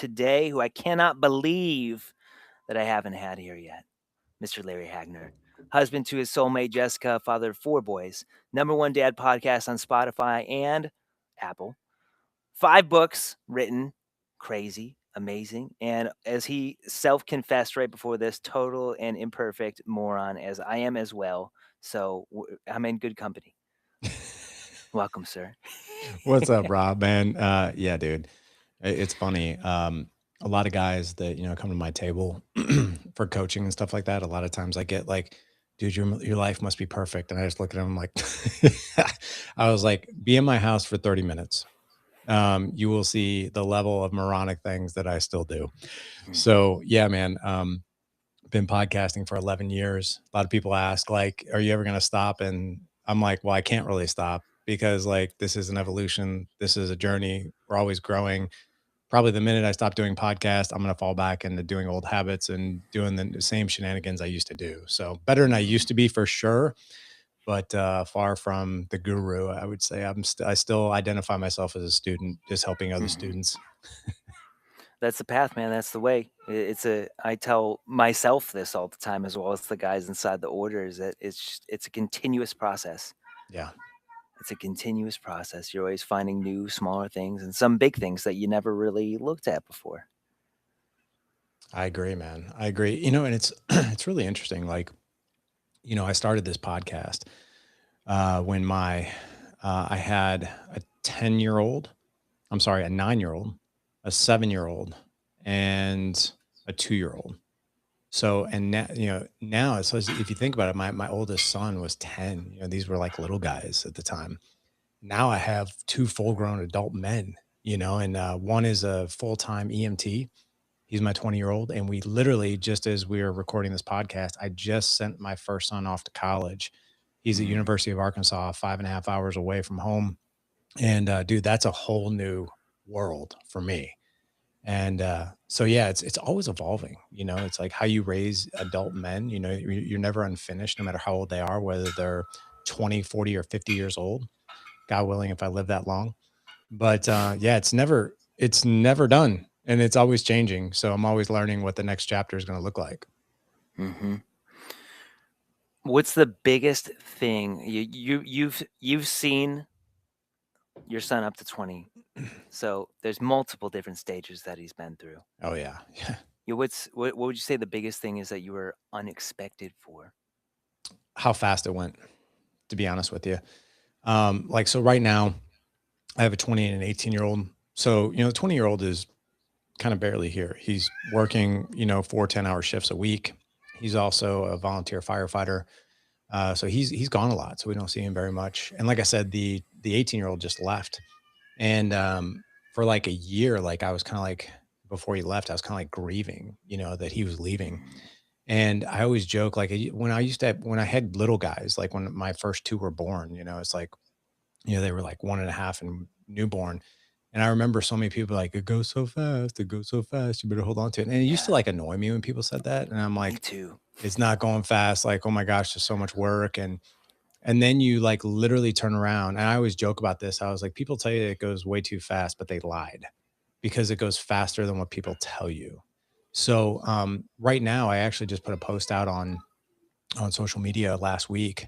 today, who I cannot believe that I haven't had here yet, Mr. Larry Hagner. Husband to his soulmate Jessica, father of 4 boys, #1 dad podcast on Spotify and Apple. 5 books written, crazy, amazing, and as he self-confessed right before this, total and imperfect moron, as I am as well. So I'm in good company. Welcome, sir. What's up, Rob, man? Yeah, dude. It's funny. A lot of guys that, come to my table for coaching and stuff like that, a lot of times I get like, dude, your life must be perfect. And I just look at them like, I was like, be in my house for 30 minutes. You will see the level of moronic things that I still do. Mm. So yeah, man. Been podcasting for 11 years. A lot of people ask, like, are you ever going to stop? And I'm like, well, I can't really stop because, like, this is an evolution. This is a journey. We're always growing. Probably the minute I stop doing podcast, I'm going to fall back into doing old habits and doing the same shenanigans I used to do. So better than I used to be for sure, but far from the guru. I would say I still identify myself as a student, just helping other Mhm. students. That's the path, man. That's the way. I tell myself this all the time, as well as the guys inside the order, is that it's a continuous process. Yeah. It's a continuous process. You're always finding new, smaller things and some big things that you never really looked at before. I agree, man. I agree. And it's it's really interesting. Like, I started this podcast when I had a 10-year-old, I'm sorry, a 9-year-old, a 7-year-old, and a 2-year-old. So, and now it's, if you think about it, my oldest son was 10. These were like little guys at the time. Now I have 2 full-grown adult men, and one is a full-time EMT. He's my 20-year-old, and we literally, just as we were recording this podcast, I just sent my first son off to college. He's at Mm. University of Arkansas, 5.5 hours away from home. And dude, that's a whole new world for me. And so yeah, it's always evolving. It's like how you raise adult men. You're never unfinished, no matter how old they are, whether they're 20, 40, or 50 years old. God willing, if I live that long. But yeah, it's never done, and it's always changing. So I'm always learning what the next chapter is going to look like. Hmm. What's the biggest thing you've seen your son up to 20? So there's multiple different stages that he's been through. Oh yeah, yeah. What would you say the biggest thing is that you were unexpected for? How fast it went, to be honest with you. Like so, right now I have a 20 and an 18-year-old. So the 20-year-old is kind of barely here. He's working, 4 10-hour shifts a week. He's also a volunteer firefighter. So he's gone a lot, so we don't see him very much. And like I said, the 18-year-old just left, and for like a year, like I was kind of like before he left, I was kind of like grieving, that he was leaving. Mm. And I always joke like when I had little guys, like when my first 2 were born, it's like they were like 1.5 and newborn. And I remember so many people like, it goes so fast, it goes so fast. You better hold on to it. And it used to Yeah, like annoy me when people said that. And I'm me like, too. it's not going fast. Like, oh my gosh, there's so much work. And then you like literally turn around. And I always joke about this. I was like, people tell you it goes way too fast, but they lied because it goes faster than what people tell you. So right now, I actually just put a post out on social media last week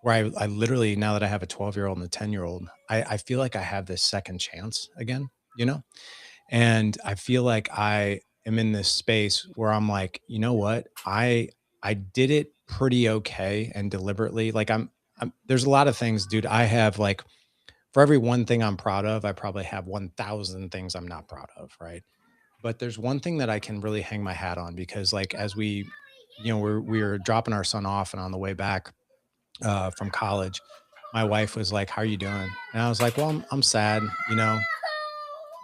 where I literally, now that I have a 12-year-old and a 10-year-old, I feel like I have this second chance again, and I feel like I am in this space where I'm like, you know what? I did it pretty okay and deliberately. Like I'm there's a lot of things, dude. I have like for every one thing I'm proud of, I probably have 1,000 things I'm not proud of, right? But there's one thing that I can really hang my hat on because like as we were dropping our son off and on the way back from college, my wife was like, "How are you doing?" And I was like, "Well, I'm sad.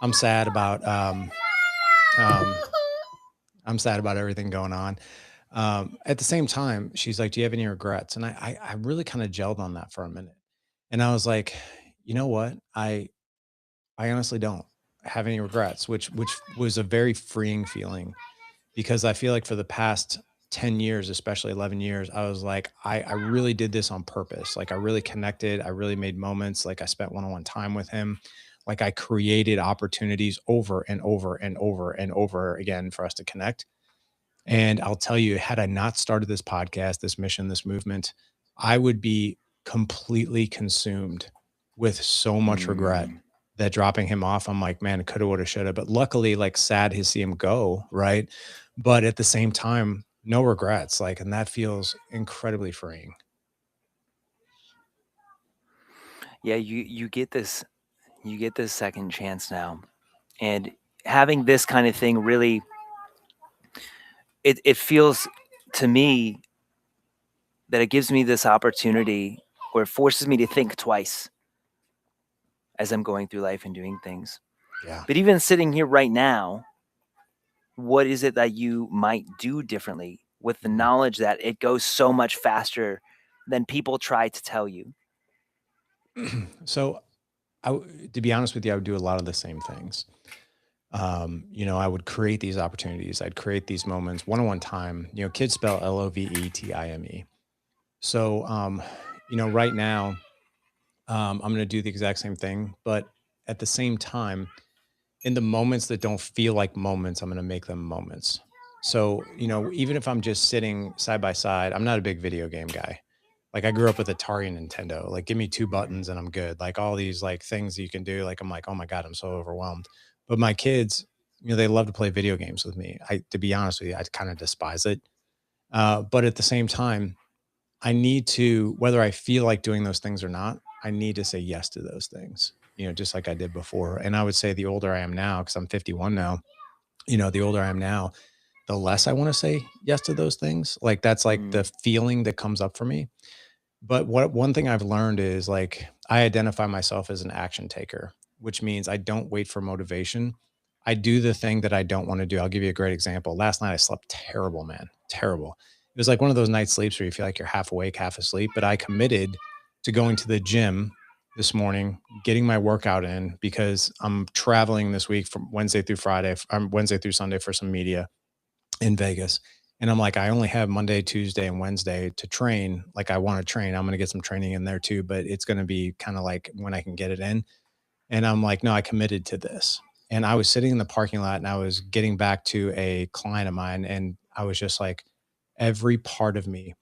I'm sad about um, I'm sad about everything going on." At the same time, she's like, "Do you have any regrets?" And I really kind of gelled on that for a minute, and I was like, "You know what? I honestly don't have any regrets," which was a very freeing feeling because I feel like for the past 10 years, especially 11 years, I was like, I really did this on purpose. Like I really connected. I really made moments. Like I spent one-on-one time with him. Like I created opportunities over and over and over and over again for us to connect. And I'll tell you, had I not started this podcast, this mission, this movement, I would be completely consumed with so much regret Mm. that dropping him off, I'm like, man, it coulda, woulda, shoulda. But luckily, like sad to see him go, right? But at the same time, no regrets. Like, and that feels incredibly freeing. Yeah, you get this second chance now. And having this kind of thing really it feels to me that it gives me this opportunity or it forces me to think twice as I'm going through life and doing things. Yeah. But even sitting here right now, what is it that you might do differently with the Mhm. knowledge that it goes so much faster than people try to tell you? So, to be honest with you, I would do a lot of the same things. I would create these opportunities. I'd create these moments, one-on-one time. Kids spell LOVETIME. So, right now, I'm going to do the exact same thing, but at the same time, in the moments that don't feel like moments, I'm going to make them moments. So, even if I'm just sitting side by side, I'm not a big video game guy. Like I grew up with Atari and Nintendo. Like give me two buttons and I'm good. Like all these like things that you can do. Like I'm like, oh my God, I'm so overwhelmed. But my kids, they love to play video games with me. To be honest with you, I kind of despise it. But at the same time, I need to, whether I feel like doing those things or not, I need to say yes to those things, just like I did before. And I would say the older I am now, because I'm 51 now, the older I am now, the less I want to say yes to those things. Like that's like the Mm, feeling that comes up for me. But what one thing I've learned is like I identify myself as an action taker, which means I don't wait for motivation. I do the thing that I don't want to do. I'll give you a great example. Last night I slept terrible, man. Terrible. It was like one of those night sleeps where you feel like you're half awake, half asleep. But I committed to going to the gym this morning, getting my workout in because I'm traveling this week from Wednesday through Friday, Wednesday through Sunday for some media in Vegas. And I'm like, I only have Monday, Tuesday, and Wednesday to train. Like, I want to train. I'm going to get some training in there too, but it's going to be kind of like when I can get it in. And I'm like, no, I committed to this. And I was sitting in the parking lot and I was getting back to a client of mine. And I was just like, every part of me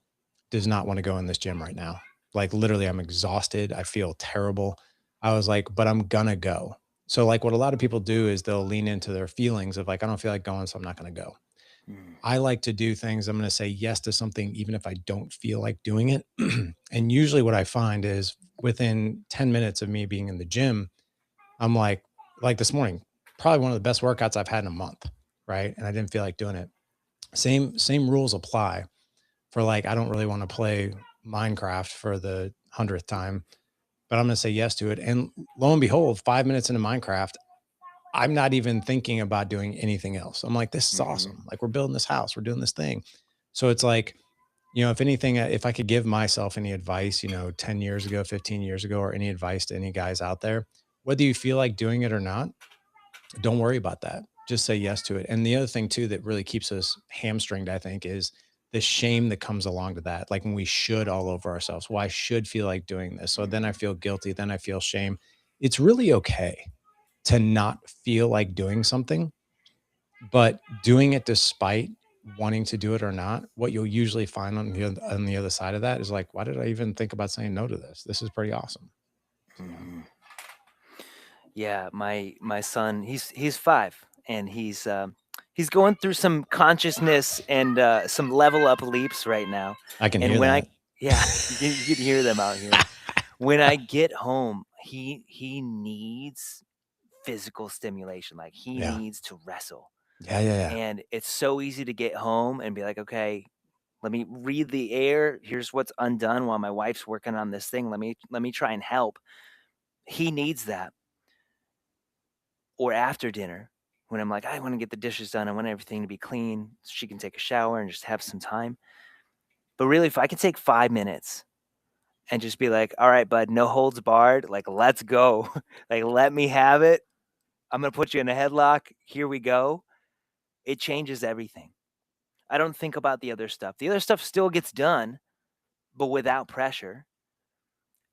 does not want to go in this gym right now. Like, literally, I'm exhausted. I feel terrible. I was like, but I'm going to go. So, like, what a lot of people do is they'll lean into their feelings of like, I don't feel like going, so I'm not going to go. mm, I like to do things. I'm going to say yes to something, even if I don't feel like doing it. And usually, what I find is within 10 minutes of me being in the gym, I'm like this morning, probably one of the best workouts I've had in a month. Right. And I didn't feel like doing it. Same rules apply for like, I don't really want to play Minecraft for the 100th time, but I'm going to say yes to it. And lo and behold, 5 minutes into Minecraft, I'm not even thinking about doing anything else. I'm like, this is mhm, awesome. Like, we're building this house, we're doing this thing. So it's like, if anything, if I could give myself any advice, 10 years ago, 15 years ago, or any advice to any guys out there, whether you feel like doing it or not, don't worry about that. Just say yes to it. And the other thing, too, that really keeps us hamstringed, I think, is the shame that comes along to that. Like when we should all over ourselves. Well, I should feel like doing this. So then I mm, feel guilty. Then I feel shame. It's really okay to not feel like doing something, but doing it despite wanting to do it or not, what you'll usually find on the other side of that is like, why did I even think about saying no to this? This is pretty awesome. So mhm. Yeah, my son, he's 5 and he's going through some consciousness and some level up leaps right now. I can And hear when I that. yeah, you can hear them out here. When I get home, he needs physical stimulation. Like he Yeah. needs to wrestle. Yeah. Yeah. Yeah. And it's so easy to get home and be like, okay, let me read the air. Here's what's undone while my wife's working on this thing. Let me try and help. He needs that. Or after dinner, when I'm like, I want to get the dishes done. I want everything to be clean so she can take a shower and just have some time. But really, if I could take 5 minutes and just be like, all right, bud, no holds barred, like, let's go. Like, let me have it. I'm going to put you in a headlock. Here we go. It changes everything. I don't think about the other stuff. The other stuff still gets done, but without pressure.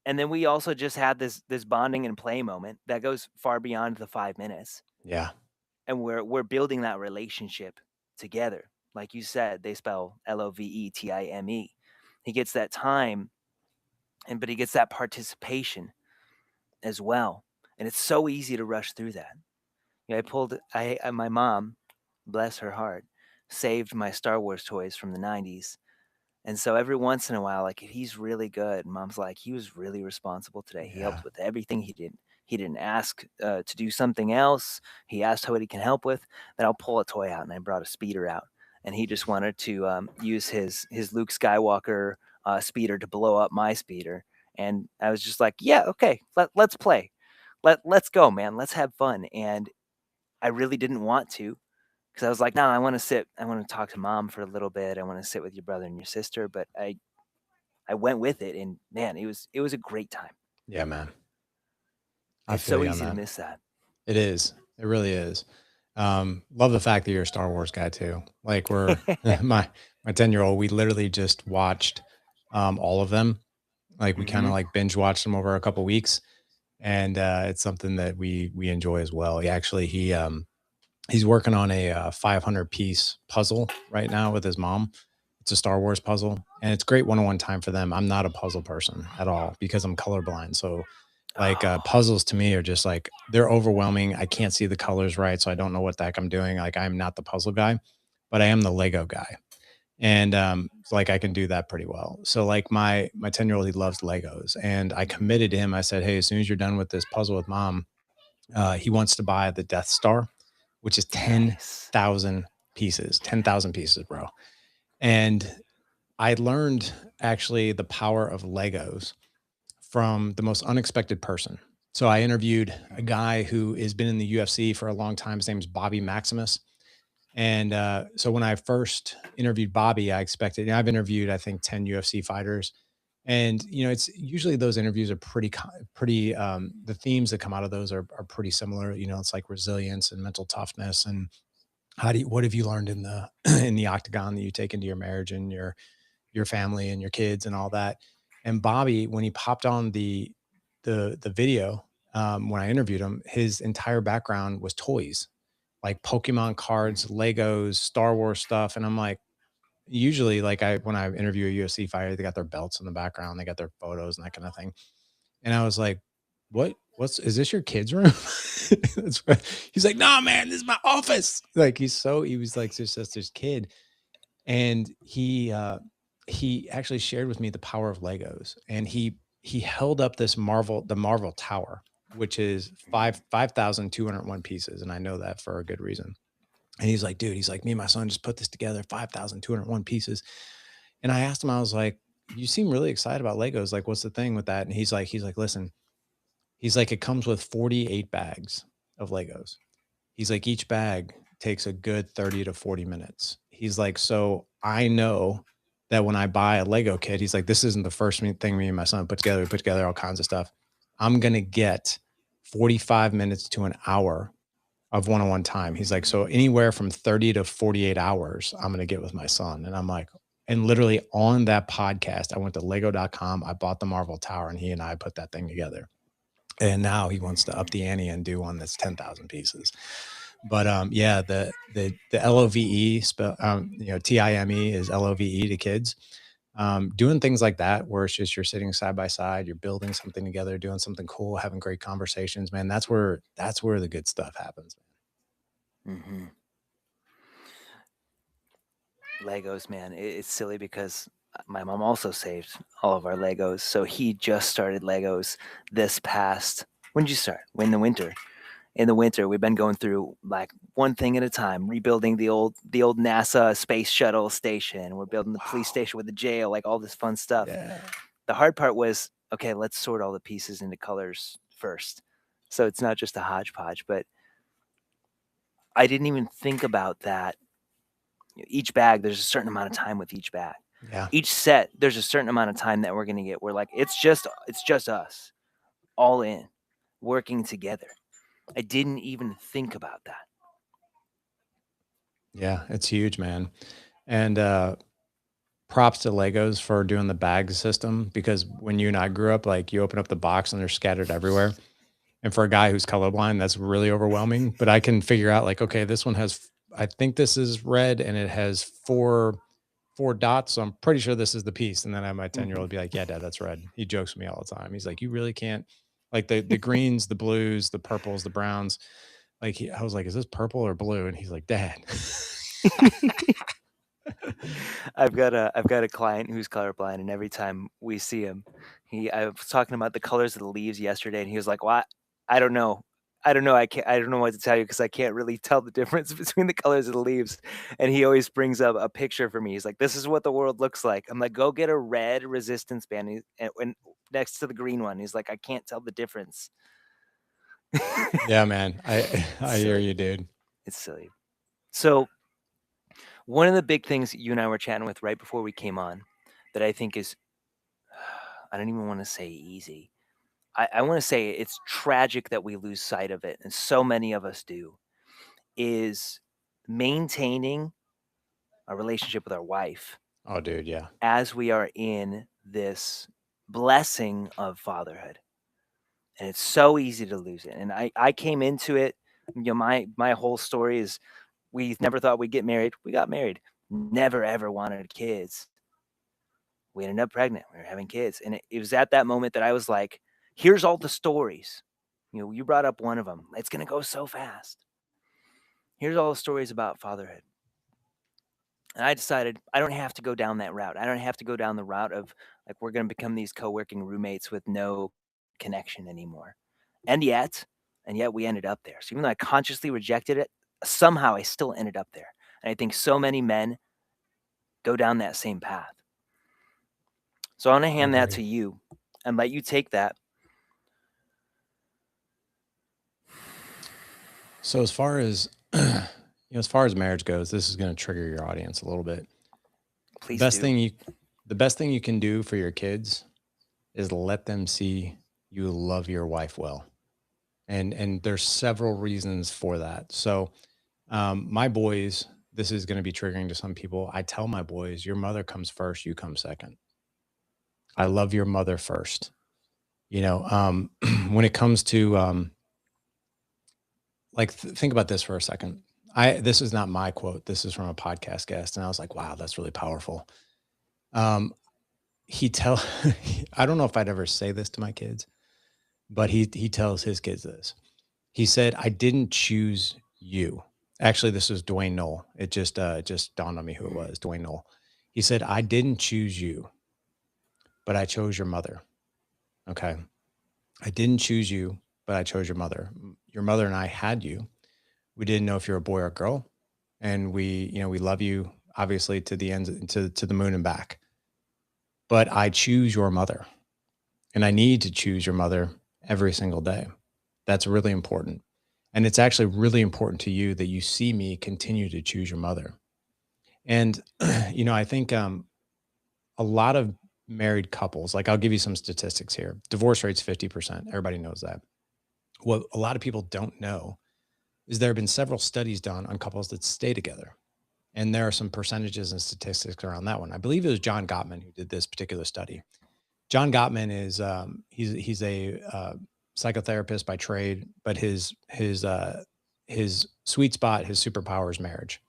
And then we also just had this bonding and play moment that goes far beyond the 5 minutes, Yeah. and we're building that relationship together. Like you said, they spell LOVETIME. He gets that time, but he gets that participation as well, and it's so easy to rush through that. My mom, bless her heart, saved my Star Wars toys from the 90s. And so every once in a while, like, if he's really good, mom's like, he was really responsible today. He Yeah. helped with everything. He didn't ask to do something else. He asked what he can help with. Then I'll pull a toy out, and I brought a speeder out, and he just wanted to use his Luke Skywalker speeder to blow up my speeder. And I was just like, yeah, okay, let's play. Let's go, man. Let's have fun. And I really didn't want to, because I was like, no, I want to sit. I want to talk to mom for a little bit. I want to sit with your brother and your sister. But I went with it, and man, it was a great time. Yeah, man. I It's feel so you on easy to that. miss that. It is. It really is. Love the fact that you're a Star Wars guy too. Like we're my 10-year-old, we literally just watched all of them. Like we kind Hmm. of like binge watched them over a couple weeks. And it's something that we enjoy as well. He's working on a 500 piece puzzle right now with his mom. It's a Star Wars puzzle, and it's great one-on-one time for them. I'm not a puzzle person at all because I'm colorblind. So, like Oh, puzzles to me are just like they're overwhelming. I can't see the colors right, so I don't know what the heck I'm doing. Like I'm not the puzzle guy, but I am the Lego guy, and so, like I can do that pretty well. So like my 10-year-old, he loves Legos, and I committed to him. I said, hey, as soon as you're done with this puzzle with mom, he wants to buy the Death Star, which is nice. 10,000 pieces, bro. And I learned actually the power of Legos from the most unexpected person. So I interviewed a guy who has been in the UFC for a long time. His name is Bobby Maximus. And so when I first interviewed Bobby, I expected, and I've interviewed, I think, 10 UFC fighters. And, it's usually those interviews are the themes that come out of those are pretty similar. It's like resilience and mental toughness. And what have you learned in the, in the octagon that you take into your marriage and your family and your kids and all that. And Bobby, when he popped on the video, when I interviewed him, his entire background was toys, like Pokemon cards, Legos, Star Wars stuff. And I'm like, usually, like when I interview a UFC fighter, they got their belts in the background, they got their photos and that kind of thing. And I was like, what's is this your kid's room? He's like, nah, man, this is my office. Like he was like just this kid, and he actually shared with me the power of Legos, and he held up the Marvel Tower, which is 5,201 pieces, and I know that for a good reason. And he's like, dude, he's like, me and my son just put this together, 5,201 pieces. And I asked him, I was like, you seem really excited about Legos. Like, what's the thing with that? And he's like, listen, he's like, it comes with 48 bags of Legos. He's like, each bag takes a good 30 to 40 minutes. He's like, so I know that when I buy a Lego kit, he's like, this isn't the first thing me and my son put together. We put together all kinds of stuff. I'm going to get 45 minutes to an hour of one-on-one time. He's like, so anywhere from 30 to 48 hours, I'm going to get with my son. And I'm like, and literally on that podcast, I went to lego.com. I bought the Marvel Tower, and he and I put that thing together. And now he wants to up the ante and do one that's 10,000 pieces. But yeah, the LOVE spell, TIME is LOVE to kids. Doing things like that, where it's just you're sitting side by side, you're building something together, doing something cool, having great conversations, man. That's where the good stuff happens. Hmm. Legos, man, it's silly because my mom also saved all of our Legos. So he just started Legos this past. When did you start? In the winter. In the winter, we've been going through like one thing at a time, rebuilding the old NASA space shuttle station. We're building the police Wow. station with the jail, like all this fun stuff. Yeah. The hard part was, okay, let's sort all the pieces into colors first. So it's not just a hodgepodge, but I didn't even think about that. Each bag, there's a certain amount of time with each bag. Yeah. Each set, there's a certain amount of time that we're gonna get. We're like, it's just us, all in, working together. I didn't even think about that. Yeah. It's huge, man. And props to Legos for doing the bag system because when you and I grew up, like you open up the box and they're scattered everywhere. And for a guy who's colorblind, that's really overwhelming. But I can figure out like, okay, this one has, I think this is red and it has four dots. So I'm pretty sure this is the piece. And then I have my 10-year-old be like, yeah, dad, that's red. He jokes with me all the time. He's like, you really can't like the greens, the blues, the purples, the browns. Like I was like, is this purple or blue? And he's like, dad. I've got a client who's colorblind, and every time we see him, I was talking about the colors of the leaves yesterday, and he was like, "Well, I don't know. I don't know what to tell you because I can't really tell the difference between the colors of the leaves." And he always brings up a picture for me. He's like, "This is what the world looks like." I'm like, "Go get a red resistance band and next to the green one." He's like, "I can't tell the difference." Yeah, man. I It's I hear silly. you, dude. It's silly. So one of the big things that you and I were chatting with right before we came on that I think is I don't even want to say easy. I want to say it's tragic that we lose sight of it, and so many of us do, is maintaining a relationship with our wife Oh, dude, yeah. as we are in this blessing of fatherhood. And it's so easy to lose it. And I came into it, my whole story is we never thought we'd get married. We got married. Never ever wanted kids. We ended up pregnant. We were having kids. And it was at that moment that I was like, here's all the stories. You brought up one of them. It's going to go so fast. Here's all the stories about fatherhood. And I decided I don't have to go down that route. I don't have to go down the route of like we're going to become these co-working roommates with no connection anymore. And yet we ended up there. So even though I consciously rejected it, somehow I still ended up there. And I think so many men go down that same path. So I want to I hand that agree. to you and let you take that. So as far as as far as marriage goes, this is going to trigger your audience a little bit. The Please best do. thing you the best thing you can do for your kids is let them see you love your wife well. And there's several reasons for that. So my boys, this is going to be triggering to some people. I tell my boys, your mother comes first, you come second. I love your mother first. When it comes to think about this for a second. This is not my quote. This is from a podcast guest, and I was like, wow, that's really powerful. Um, he tell I don't know if I'd ever say this to my kids, but he tells his kids this. He said, "I didn't choose you." Actually, this was Dwayne Knoll. It just dawned on me who it was. Dwayne Knoll. He said, "I didn't choose you, but I chose your mother." Okay. I didn't choose you, but I chose your mother. Your mother and I had you. We didn't know if you're a boy or a girl, and we love you obviously to the ends to the moon and back. But I choose your mother, and I need to choose your mother every single day. That's really important. And it's actually really important to you that you see me continue to choose your mother. And I think a lot of married couples, like I'll give you some statistics here. Divorce rate's 50%. Everybody knows that. What a lot of people don't know is there have been several studies done on couples that stay together. And there are some percentages and statistics around that one. I believe it was John Gottman who did this particular study. John Gottman is he's a psychotherapist by trade, but his sweet spot, his superpower is marriage.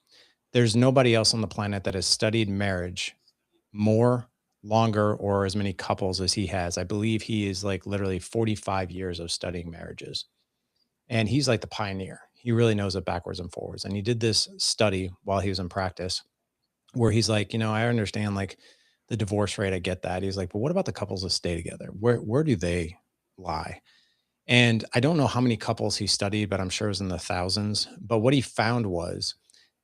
There's nobody else on the planet that has studied marriage more, longer, or as many couples as he has. I believe he is like literally 45 years of studying marriages, and he's like the pioneer. He really knows it backwards and forwards. And he did this study while he was in practice where he's like, I understand like the divorce rate. I get that. He's like, but what about the couples that stay together? Where do they lie? And I don't know how many couples he studied, but I'm sure it was in the thousands. But what he found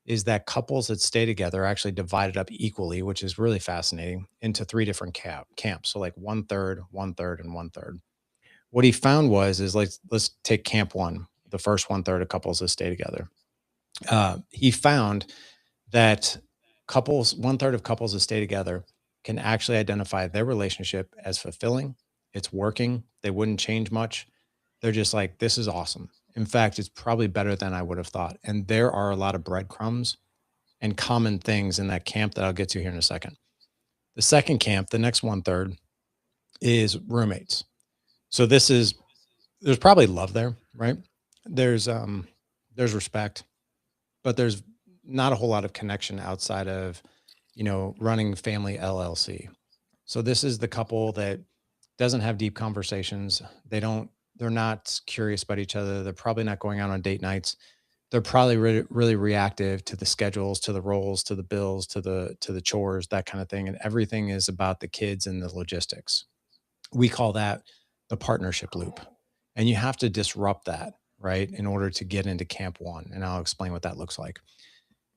is that couples that stay together are actually divided up equally, which is really fascinating, into three different camps. So like one third, one third, and one third. What he found is like let's take camp one, the first one third of couples that stay together. He found that one third of couples that stay together can actually identify their relationship as fulfilling. It's working. They wouldn't change much. They're just like, this is awesome. In fact, it's probably better than I would have thought. And there are a lot of breadcrumbs and common things in that camp that I'll get to here in a second. The second camp, the next one third, is roommates. So this is there's probably love there, right? There's um there's respect, but there's not a whole lot of connection outside of, running family LLC. So this is the couple that doesn't have deep conversations. They're not curious about each other. They're probably not going out on date nights. They're probably really reactive to the schedules, to the roles, to the bills, to the chores, that kind of thing. And everything is about the kids and the logistics. We call that the partnership loop. And you have to disrupt that, right, in order to get into camp one. And I'll explain what that looks like.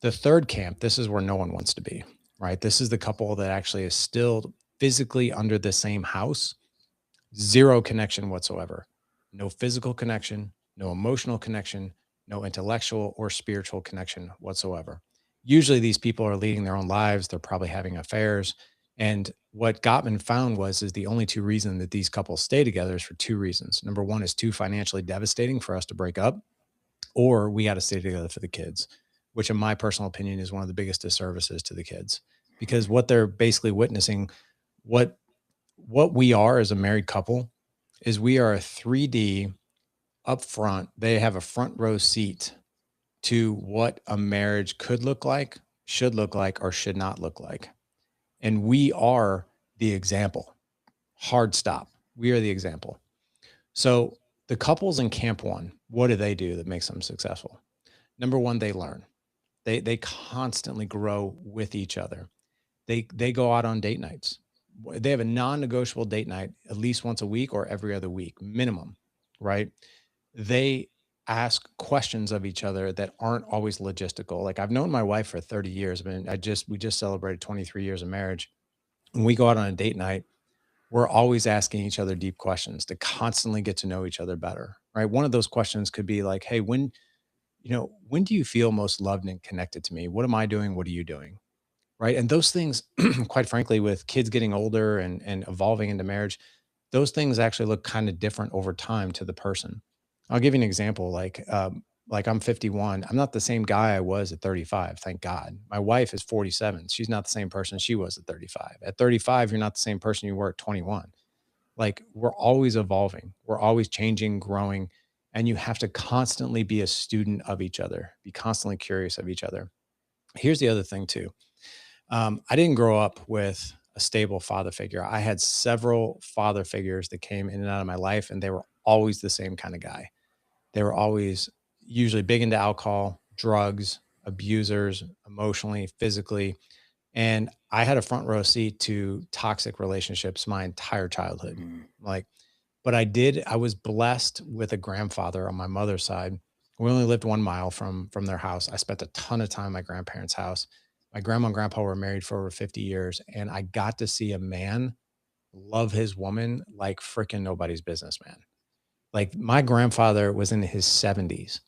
The third camp, this is where no one wants to be, right? This is the couple that actually is still physically under the same house, zero connection whatsoever. No physical connection, no emotional connection, no intellectual or spiritual connection whatsoever. Usually these people are leading their own lives, they're probably having affairs. And what Gottman found is the only two reasons that these couples stay together is for two reasons. Number one is too financially devastating for us to break up, or we got to stay together for the kids, which in my personal opinion is one of the biggest disservices to the kids, because what they're basically witnessing, what what we are as a married couple is we are a 3D up front. They have a front row seat to what a marriage could look like, should look like, or should not look like. And we are the example. Hard stop. We are the example. So the couples in camp one, what do they do that makes them successful? Number one, they learn. They constantly grow with each other. They go out on date nights. They have a non-negotiable date night at least once a week or every other week minimum, right? They ask questions of each other that aren't always logistical. Like, I've known my wife for 30 years, but we just celebrated 23 years of marriage. When we go out on a date night, we're always asking each other deep questions to constantly get to know each other better, right? One of those questions could be like, "Hey, when do you feel most loved and connected to me? What am I doing? What are you doing?" Right? And those things, quite frankly, with kids getting older and evolving into marriage, those things actually look kind of different over time to the person. I'll give you an example. Like I'm 51. I'm not the same guy I was at 35. Thank God. My wife is 47. She's not the same person she was at 35. At 35, you're not the same person you were at 21. Like, we're always evolving. We're always changing, growing, and you have to constantly be a student of each other. Be constantly curious of each other. Here's the other thing too. I didn't grow up with a stable father figure. I had several father figures that came in and out of my life, and they were always the same kind of guy. They were always usually big into alcohol, drugs, abusers, emotionally, physically. And I had a front row seat to toxic relationships my entire childhood. Mm. Like, but I was blessed with a grandfather on my mother's side. We only lived 1 mile from their house. I spent a ton of time at my grandparents' house. My grandma and grandpa were married for over 50 years, and I got to see a man love his woman like freaking nobody's business, man. Like, my grandfather was in his 70s,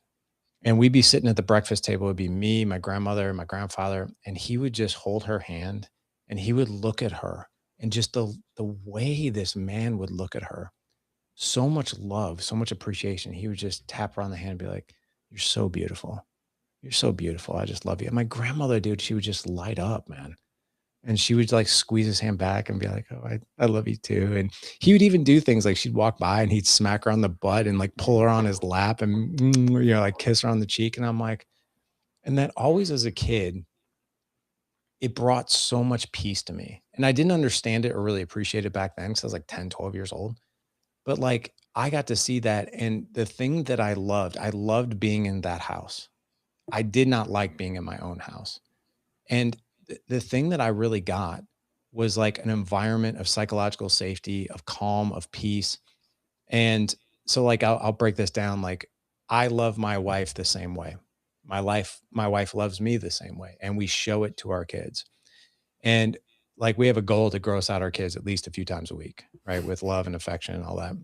and we'd be sitting at the breakfast table. It'd be me, my grandmother, my grandfather, and he would just hold her hand and he would look at her, and just the way this man would look at her, so much love, so much appreciation. He would just tap her on the hand and be like, "You're so beautiful. You're so beautiful. I just love you." And my grandmother, dude, she would just light up, man. And she would like squeeze his hand back and be like, "Oh, I love you too." And he would even do things like she'd walk by and he'd smack her on the butt and like pull her on his lap and, like kiss her on the cheek. And I'm like, and that always as a kid, it brought so much peace to me. And I didn't understand it or really appreciate it back then because I was like 10, 12 years old. But, like, I got to see that, and the thing that I loved being in that house. I did not like being in my own house, and the thing that I really got was, like, an environment of psychological safety, of calm, of peace, and so, like, I'll break this down, like, I love my wife the same way. My wife loves me the same way, and we show it to our kids, and, like, we have a goal to gross out our kids at least a few times a week, right, with love and affection and all that.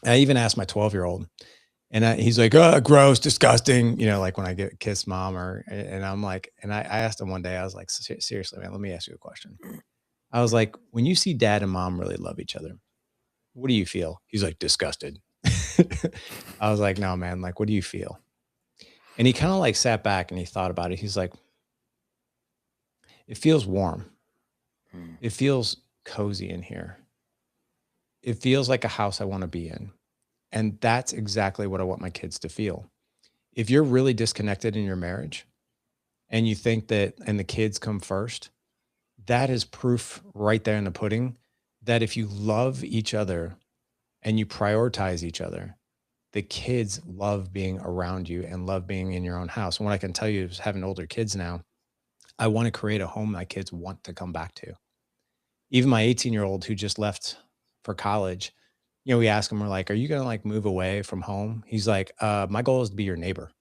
I even asked my 12-year-old, and he's like, "Oh, gross, disgusting," like when I get kiss mom, and I'm like, and I asked him one day, I was like, Seriously, man, let me ask you a question." I was like, "When you see dad and mom really love each other, what do you feel?" He's like, "Disgusted." I was like, "No, man, like, what do you feel?" And he kind of like sat back and he thought about it. He's like, "It feels warm." Mm. It feels cozy in here. It feels like a house I want to be in. And that's exactly what I want my kids to feel. If you're really disconnected in your marriage and you think that, and the kids come first, that is proof right there in the pudding that if you love each other and you prioritize each other, the kids love being around you and love being in your own house. And what I can tell you is having older kids now, I want to create a home my kids want to come back to. Even my 18-year-old who just left for college, we ask him, we're like, are you going to like move away from home? He's like, my goal is to be your neighbor.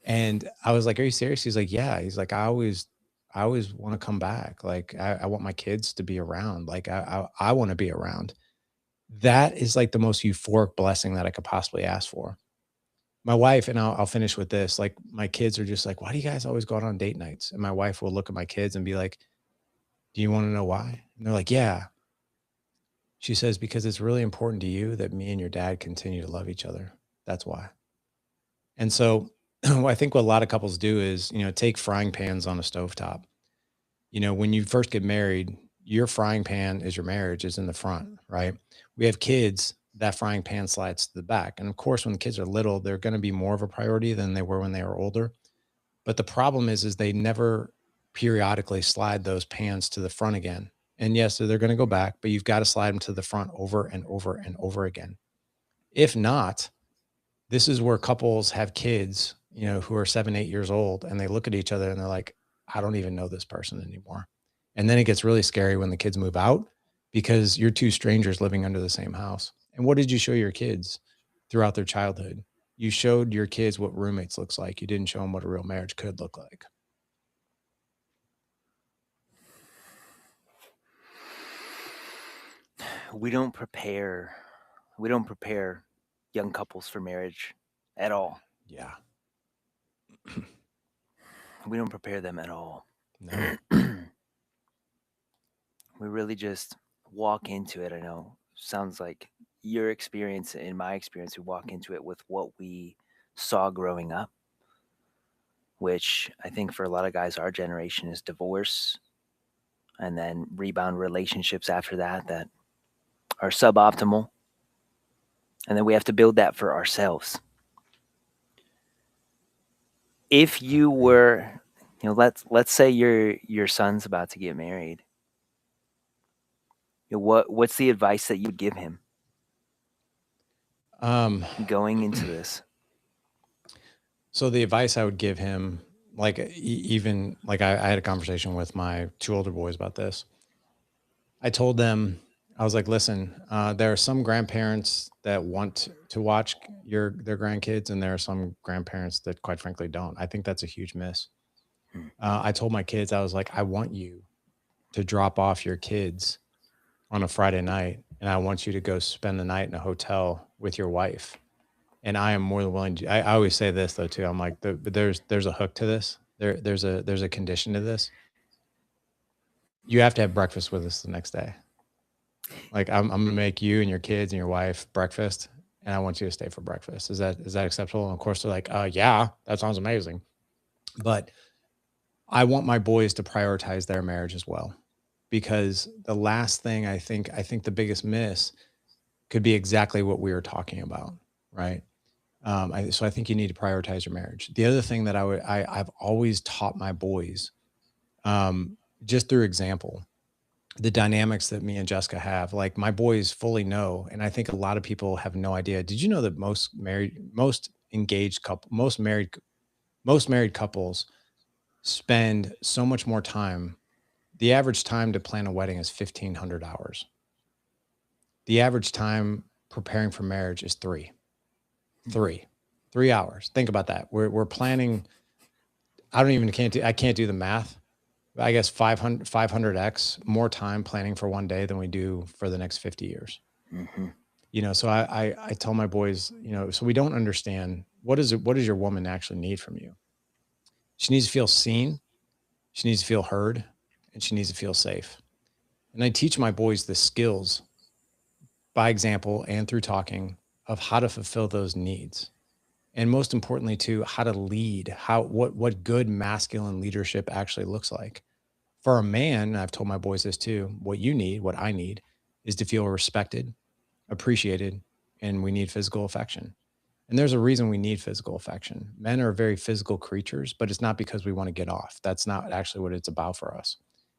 And I was like, are you serious? He's like, yeah. He's like, I always want to come back. Like, I want my kids to be around. Like, I want to be around. That is like the most euphoric blessing that I could possibly ask for. My wife, and I'll finish with this. Like, my kids are just like, why do you guys always go out on date nights? And my wife will look at my kids and be like, do you want to know why? And they're like, yeah. She says, because it's really important to you that me and your dad continue to love each other. That's why. And so I think what a lot of couples do is, take frying pans on a stovetop. When you first get married, your frying pan is your marriage is in the front, right? We have kids, that frying pan slides to the back. And of course, when the kids are little, they're going to be more of a priority than they were when they were older. But the problem is they never periodically slide those pans to the front again. And yes, so they're going to go back, but you've got to slide them to the front over and over and over again. If not, this is where couples have kids, who are 7, 8 years old, and they look at each other and they're like, I don't even know this person anymore. And then it gets really scary when the kids move out because you're two strangers living under the same house. And what did you show your kids throughout their childhood? You showed your kids what roommates looks like. You didn't show them what a real marriage could look like. We don't prepare. We don't prepare young couples for marriage at all. Yeah. We don't prepare them at all. No. We really just walk into it. I know sounds like your experience and my experience. We walk into it with what we saw growing up, which I think for a lot of guys, our generation is divorce and then rebound relationships after that are suboptimal. And then we have to build that for ourselves. If you were, let's say your son's about to get married, what's the advice that you'd give him Um, going into this? so the advice I would give him, like even like I had a conversation with my two older boys about this. I told them, I was like, listen, there are some grandparents that want to watch their grandkids, and there are some grandparents that, quite frankly, don't. I think that's a huge miss. Hmm. I told my kids, I was like, I want you to drop off your kids on a Friday night, and I want you to go spend the night in a hotel with your wife. And I am more than willing to. I always say this though too. I'm like, but there's a hook to this. There's a condition to this. You have to have breakfast with us the next day. Like I'm gonna make you and your kids and your wife breakfast, and I want you to stay for breakfast. Is that acceptable? And of course they're like, yeah, that sounds amazing. But I want my boys to prioritize their marriage as well. Because the last thing I think the biggest miss could be exactly what we were talking about, right? So I think you need to prioritize your marriage. The other thing that I've always taught my boys, just through example, the dynamics that me and Jessica have, like my boys fully know, and I think a lot of people have no idea. Did you know that most engaged couple, most married couples spend so much more time? The average time to plan a wedding is 1,500 hours. The average time preparing for marriage is three, 3 hours. Think about that. We're planning. I can't do the math. I guess 500x more time planning for one day than we do for the next 50 years. Mm-hmm. So I tell my boys, so we don't understand what does your woman actually need from you? She needs to feel seen, she needs to feel heard, and she needs to feel safe. And I teach my boys the skills by example and through talking of how to fulfill those needs. And most importantly, too, how to lead, what good masculine leadership actually looks like. For a man, and I've told my boys this too, what you need, what I need, is to feel respected, appreciated, and we need physical affection. And there's a reason we need physical affection. Men are very physical creatures, but it's not because we want to get off. That's not actually what it's about for us.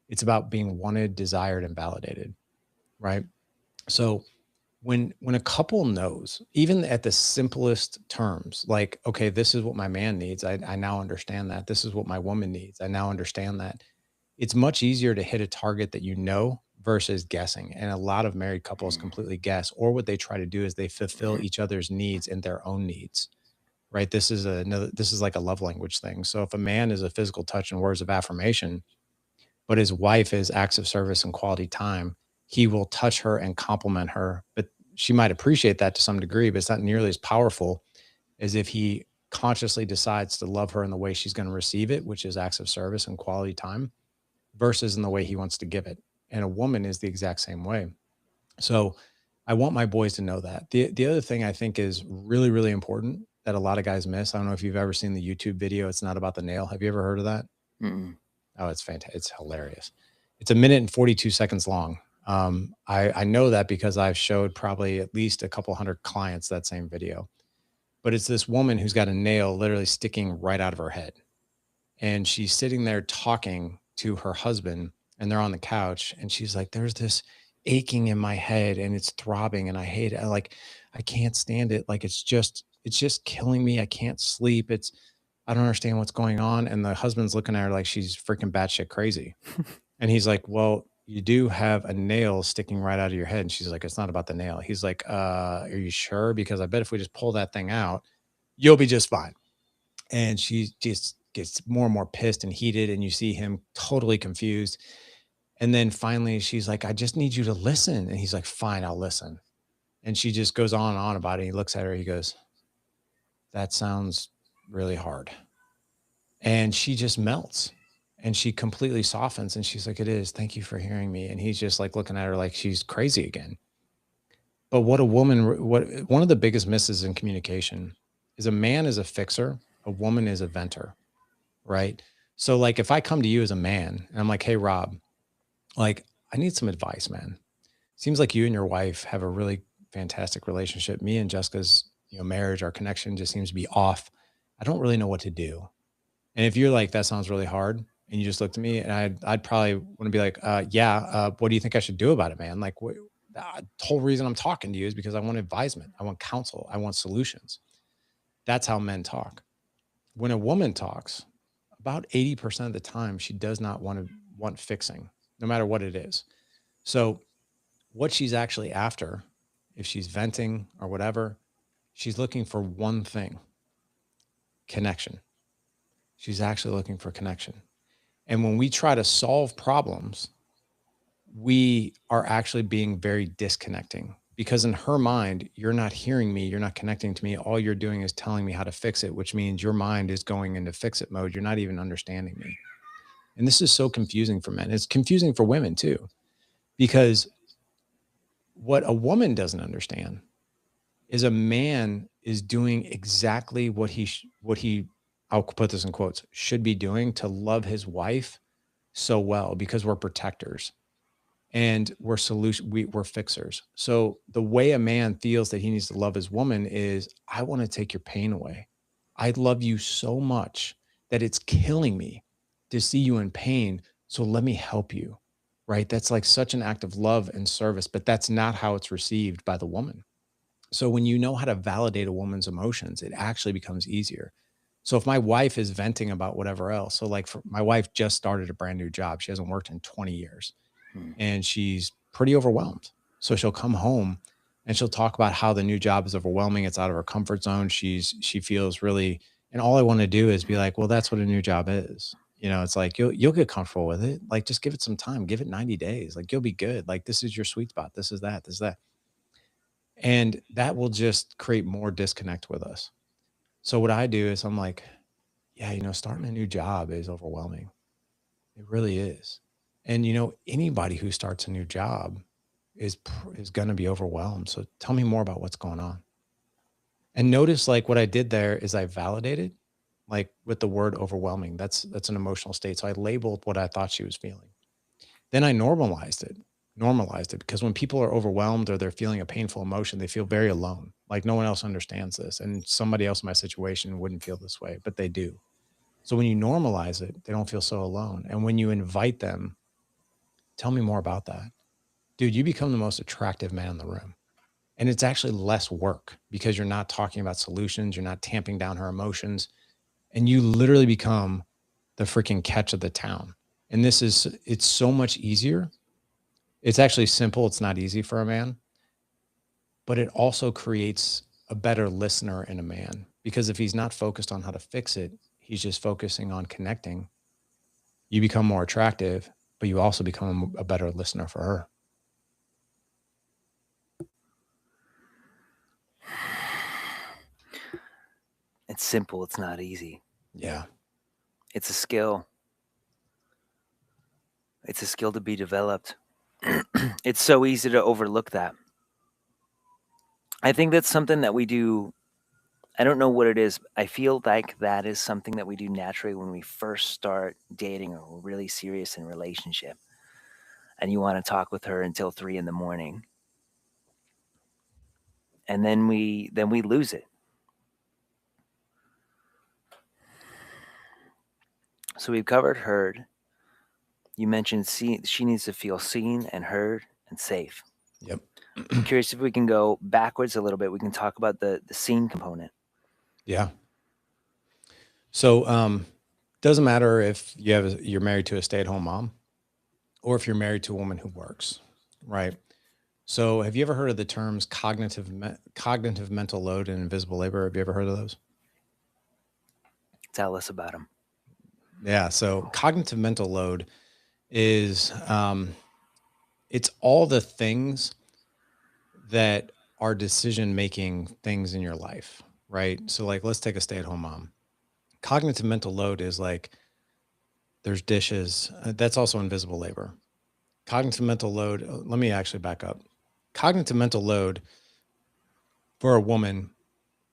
It's about being wanted, desired, and validated, right? So when a couple knows, even at the simplest terms, like, okay, this is what my man needs. I now understand that. This is what my woman needs. I now understand that. It's much easier to hit a target that you know versus guessing. And a lot of married couples Mm. completely guess, or what they try to do is they fulfill each other's needs and their own needs. Right. This is like a love language thing. So if a man is a physical touch and words of affirmation, but his wife is acts of service and quality time, he will touch her and compliment her. But she might appreciate that to some degree, but it's not nearly as powerful as if he consciously decides to love her in the way she's going to receive it, which is acts of service and quality time, versus in the way he wants to give it. And a woman is the exact same way. So I want my boys to know that. The other thing I think is really, really important that a lot of guys miss. I don't know if you've ever seen the YouTube video. It's not about the nail. Have you ever heard of that? Mm-mm. Oh, it's fantastic. It's hilarious. It's a minute and 42 seconds long. I know that because I've showed probably at least a couple hundred clients that same video. But it's this woman who's got a nail literally sticking right out of her head. And she's sitting there talking to her husband, and they're on the couch. And she's like, there's this aching in my head and it's throbbing and I hate it. I can't stand it. Like it's just killing me. I can't sleep. I don't understand what's going on. And the husband's looking at her like she's freaking batshit crazy. And he's like, well, you do have a nail sticking right out of your head. And she's like, it's not about the nail. He's like, are you sure? Because I bet if we just pull that thing out, you'll be just fine. And she just gets more and more pissed and heated. And you see him totally confused. And then finally she's like, I just need you to listen. And he's like, fine, I'll listen. And she just goes on and on about it. He looks at her, he goes, that sounds really hard. And she just melts and she completely softens and she's like, it is. Thank you for hearing me. And he's just like looking at her like she's crazy again. But what one of the biggest misses in communication is a man is a fixer, a woman is a venter, right? So like if I come to you as a man and I'm like, hey Rob, like I need some advice, man. Seems like you and your wife have a really fantastic relationship. Me and Jessica's, marriage, our connection just seems to be off. I don't really know what to do. And if you're like, that sounds really hard, and you just looked at me, and I'd probably want to be like, yeah, what do you think I should do about it, man? Like, the whole reason I'm talking to you is because I want advisement, I want counsel, I want solutions. That's how men talk. When a woman talks, about 80% of the time, she does not want fixing, no matter what it is. So, what she's actually after, if she's venting or whatever, she's looking for one thing: connection. She's actually looking for connection. And when we try to solve problems, we are actually being very disconnecting because in her mind, you're not hearing me. You're not connecting to me. All you're doing is telling me how to fix it, which means your mind is going into fix it mode. You're not even understanding me. And this is so confusing for men. It's confusing for women too, because what a woman doesn't understand is a man is doing exactly what he, I'll put this in quotes, should be doing to love his wife so well because we're protectors and we're fixers. So the way a man feels that he needs to love his woman is, I want to take your pain away. I love you so much that it's killing me to see you in pain. So let me help you. Right? That's like such an act of love and service, but that's not how it's received by the woman. So when you know how to validate a woman's emotions, it actually becomes easier. So if my wife is venting about whatever else, so like my wife just started a brand new job. She hasn't worked in 20 years Mm. and she's pretty overwhelmed. So she'll come home and she'll talk about how the new job is overwhelming. It's out of her comfort zone. She feels really, and all I want to do is be like, well, that's what a new job is. It's like you'll get comfortable with it. Like just give it some time, give it 90 days. Like you'll be good. Like this is your sweet spot. This is that, this is that. And that will just create more disconnect with us. So what I do is I'm like, yeah, starting a new job is overwhelming. It really is. And anybody who starts a new job is going to be overwhelmed. So tell me more about what's going on. And notice like what I did there is I validated like with the word overwhelming. That's an emotional state. So I labeled what I thought she was feeling. Then I normalized it because when people are overwhelmed or they're feeling a painful emotion, they feel very alone. Like no one else understands this. And somebody else in my situation wouldn't feel this way, but they do. So when you normalize it, they don't feel so alone. And when you invite them, tell me more about that. Dude, you become the most attractive man in the room. And it's actually less work because you're not talking about solutions, you're not tamping down her emotions, and you literally become the freaking catch of the town. And it's so much easier. It's actually simple, it's not easy for a man, but it also creates a better listener in a man because if he's not focused on how to fix it, he's just focusing on connecting. You become more attractive, but you also become a better listener for her. It's simple. It's not easy. Yeah. It's a skill. It's a skill to be developed. It's so easy to overlook that. I think that's something that we do. I don't know what it is. I feel like that is something that we do naturally when we first start dating or we're really serious in a relationship. And you want to talk with her until 3 in the morning. And then we lose it. So we've covered heard. You mentioned she needs to feel seen and heard and safe. Yep. I'm curious if we can go backwards a little bit. We can talk about the scene component. Yeah. So, doesn't matter if you're married to a stay-at-home mom or if you're married to a woman who works, right? So, have you ever heard of the terms cognitive mental load and invisible labor? Have you ever heard of those? Tell us about them. Yeah. So, cognitive mental load is it's all the things that are decision making things in your life, right? So, like, let's take a stay-at-home mom. Cognitive mental load is like there's dishes. That's also invisible labor. Cognitive mental load. Let me actually back up. Cognitive mental load for a woman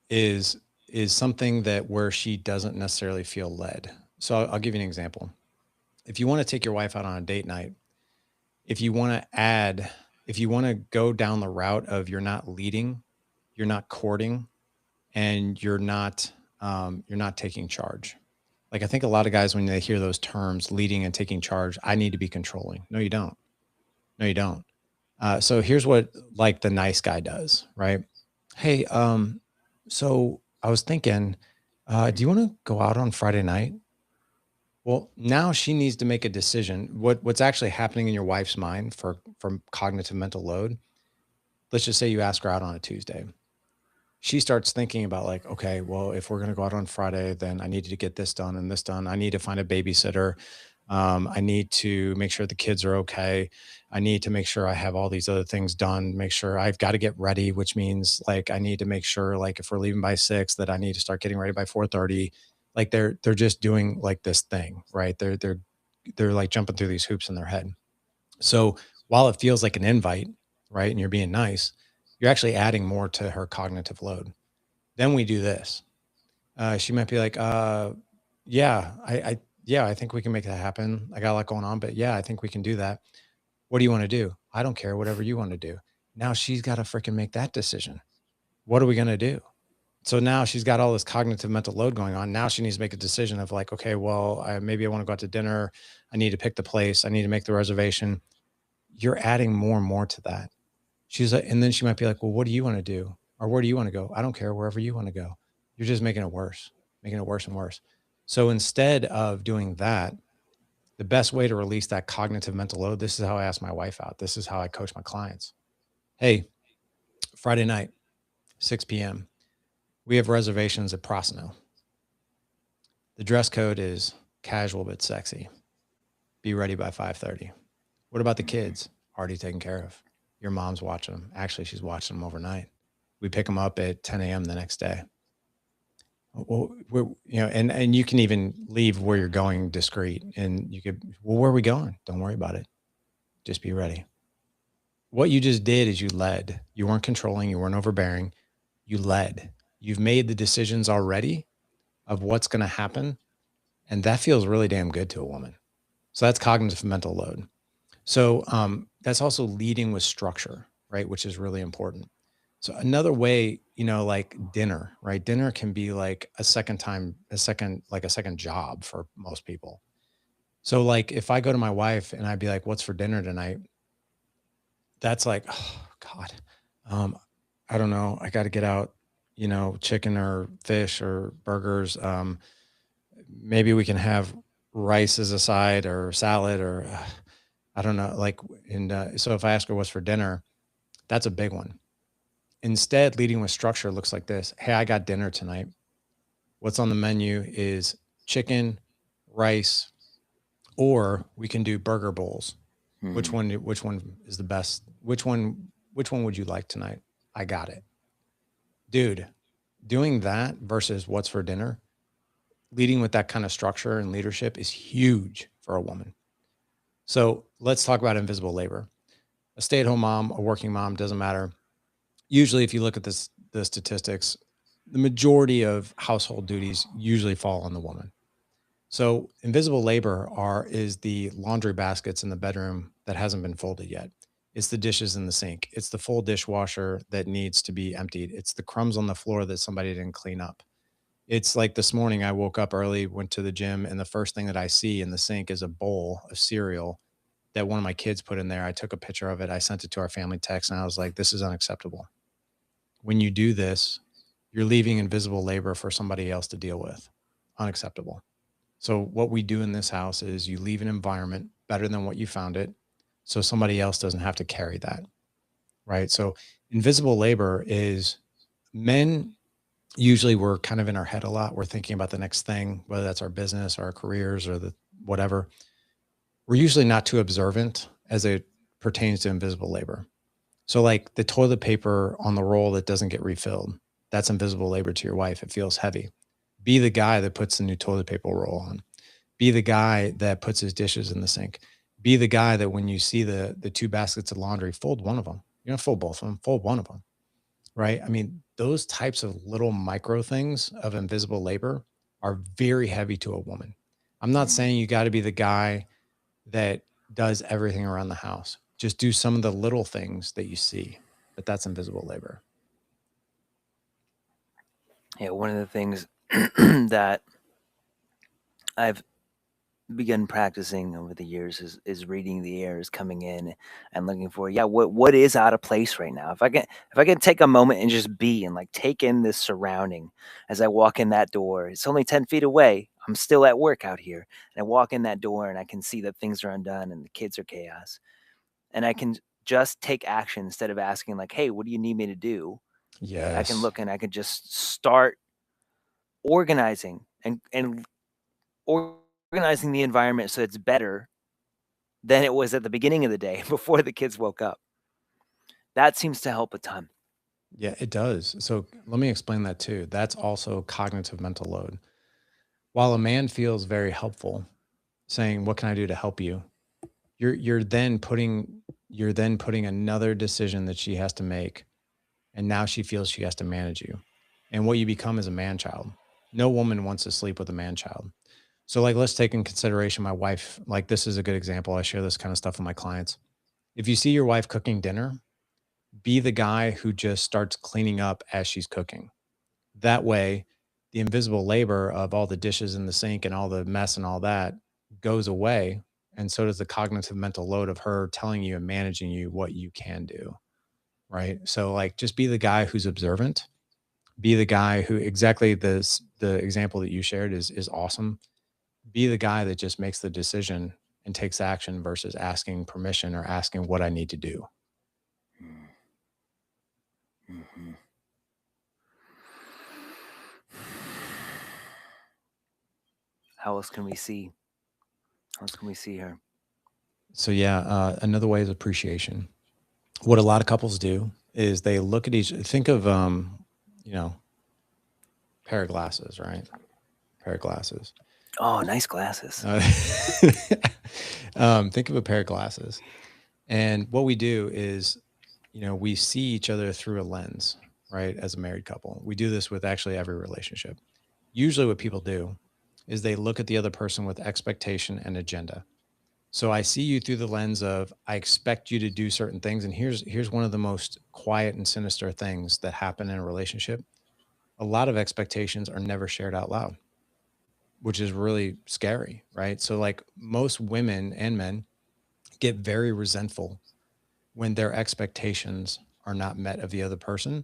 is is something that where she doesn't necessarily feel led. So I'll give you an example. If you want to take your wife out on a date night, if you want to add, if you want to go down the route of you're not leading, you're not courting, and you're not taking charge. Like I think a lot of guys when they hear those terms, leading and taking charge, I need to be controlling. No, you don't. No, you don't. So here's what like the nice guy does, right? Hey, so I was thinking, do you want to go out on Friday night? Well, now she needs to make a decision. What's actually happening in your wife's mind for from cognitive mental load? Let's just say you ask her out on a Tuesday. She starts thinking about like, okay, well, if we're going to go out on Friday, then I need to get this done and this done. I need to find a babysitter. I need to make sure the kids are okay. I need to make sure I have all these other things done. Make sure I've got to get ready, which means like I need to make sure like if we're leaving by 6, that I need to start getting ready by 4:30. Like they're just doing like this thing, right? They're like jumping through these hoops in their head. So while it feels like an invite, right, and you're being nice, you're actually adding more to her cognitive load. Then we do this. She might be like, yeah, yeah, I think we can make that happen. I got a lot going on, but yeah, I think we can do that. What do you want to do? I don't care, whatever you want to do. Now she's got to freaking make that decision. What are we going to do? So now she's got all this cognitive mental load going on. Now she needs to make a decision of like, okay, well, maybe I want to go out to dinner. I need to pick the place. I need to make the reservation. You're adding more and more to that. She's like, and then she might be like, well, what do you want to do? Or where do you want to go? I don't care, wherever you want to go. You're just making it worse and worse. So instead of doing that, the best way to release that cognitive mental load, this is how I ask my wife out. This is how I coach my clients. Hey, Friday night, 6 p.m. We have reservations at Prosino. The dress code is casual but sexy. Be ready by 5:30. What about the kids? Already taken care of. Your mom's watching them. Actually, she's watching them overnight. We pick them up at 10 a.m. the next day. Well, and you can even leave where you're going discreet, and you could, well, where are we going? Don't worry about it. Just be ready. What you just did is you led. You weren't controlling. You weren't overbearing. You led. You've made the decisions already of what's going to happen, and that feels really damn good to a woman. So that's cognitive mental load. So that's also leading with structure, right? Which is really important. So another way, like dinner, right? Dinner can be like like a second job for most people. So like if I go to my wife and I'd be like, "What's for dinner tonight?" That's like, oh God, um, I don't know. I got to get out, chicken or fish or burgers. Maybe we can have rice as a side or salad or I don't know. Like, and so if I ask her what's for dinner, that's a big one. Instead, leading with structure looks like this: Hey, I got dinner tonight. What's on the menu is chicken, rice, or we can do burger bowls. Which Hmm. one? Which one is the best? Which one would you like tonight? I got it, dude. Doing that versus what's for dinner, leading with that kind of structure and leadership is huge for a woman. So let's talk about invisible labor. A stay-at-home mom, a working mom, doesn't matter. Usually, if you look at the statistics, the majority of household duties usually fall on the woman. So invisible labor is the laundry baskets in the bedroom that hasn't been folded yet. It's the dishes in the sink. It's the full dishwasher that needs to be emptied. It's the crumbs on the floor that somebody didn't clean up. It's like this morning I woke up early, went to the gym, and the first thing that I see in the sink is a bowl of cereal that one of my kids put in there. I took a picture of it. I sent it to our family text and I was like, this is unacceptable. When you do this, you're leaving invisible labor for somebody else to deal with. Unacceptable. So what we do in this house is you leave an environment better than what you found it so somebody else doesn't have to carry that, right? So invisible labor is men usually we're kind of in our head a lot. We're thinking about the next thing, whether that's our business or our careers or the whatever. We're usually not too observant as it pertains to invisible labor. So like the toilet paper on the roll that doesn't get refilled, that's invisible labor to your wife. It feels heavy. Be the guy that puts the new toilet paper roll on. Be the guy that puts his dishes in the sink. Be the guy that when you see the two baskets of laundry, fold one of them. You don't fold both of them, fold one of them, right? I mean, those types of little micro things of invisible labor are very heavy to a woman. I'm not Hmm. saying you got to be the guy that does everything around the house. Just do some of the little things that you see, but that's invisible labor. Yeah, one of the things that I've begun practicing over the years is reading the air is coming in and looking for, yeah, what is out of place right now. If I can take a moment and just be and like take in this surrounding as I walk in that door. It's only 10 feet away. I'm still at work out here. And I walk in that door and I can see that things are undone and the kids are chaos. And I can just take action instead of asking like, hey, what do you need me to do? I can Yes. look and I can just start organizing and organizing the environment so it's better than it was at the beginning of the day before the kids woke up. That seems to help a ton. Yeah, it does. So let me explain that too. That's also cognitive mental load. While a man feels very helpful, saying, "What can I do to help you?" You're then putting another decision that she has to make, and now she feels she has to manage you. And what you become is a man child. No woman wants to sleep with a man child. So like let's take in consideration my wife. Like this is a good example. I share this kind of stuff with my clients. If you see your wife cooking dinner, be the guy who just starts cleaning up as she's cooking. That way, the invisible labor of all the dishes in the sink and all the mess and all that goes away. And so does the cognitive mental load of her telling you and managing you what you can do. Right. So, like, just be the guy who's observant. Be the guy who exactly the example that you shared is awesome. Be the guy that just makes the decision and takes action versus asking permission or asking what I need to do. Mm-hmm. How else can we see? How else can we see her? So yeah, another way is appreciation. What a lot of couples do is they look at each think of you know pair of glasses, right? Pair of glasses. Oh, nice glasses. uh, think of a pair of glasses, and what we do is we see each other through a lens, right? As a married couple, we do this with actually every relationship. Usually what people do is they look at the other person with expectation and agenda. So I see you through the lens of I expect you to do certain things. And here's one of the most quiet and sinister things that happen in a relationship. A lot of expectations are never shared out loud, which is really scary, right? So like most women and men get very resentful when their expectations are not met of the other person.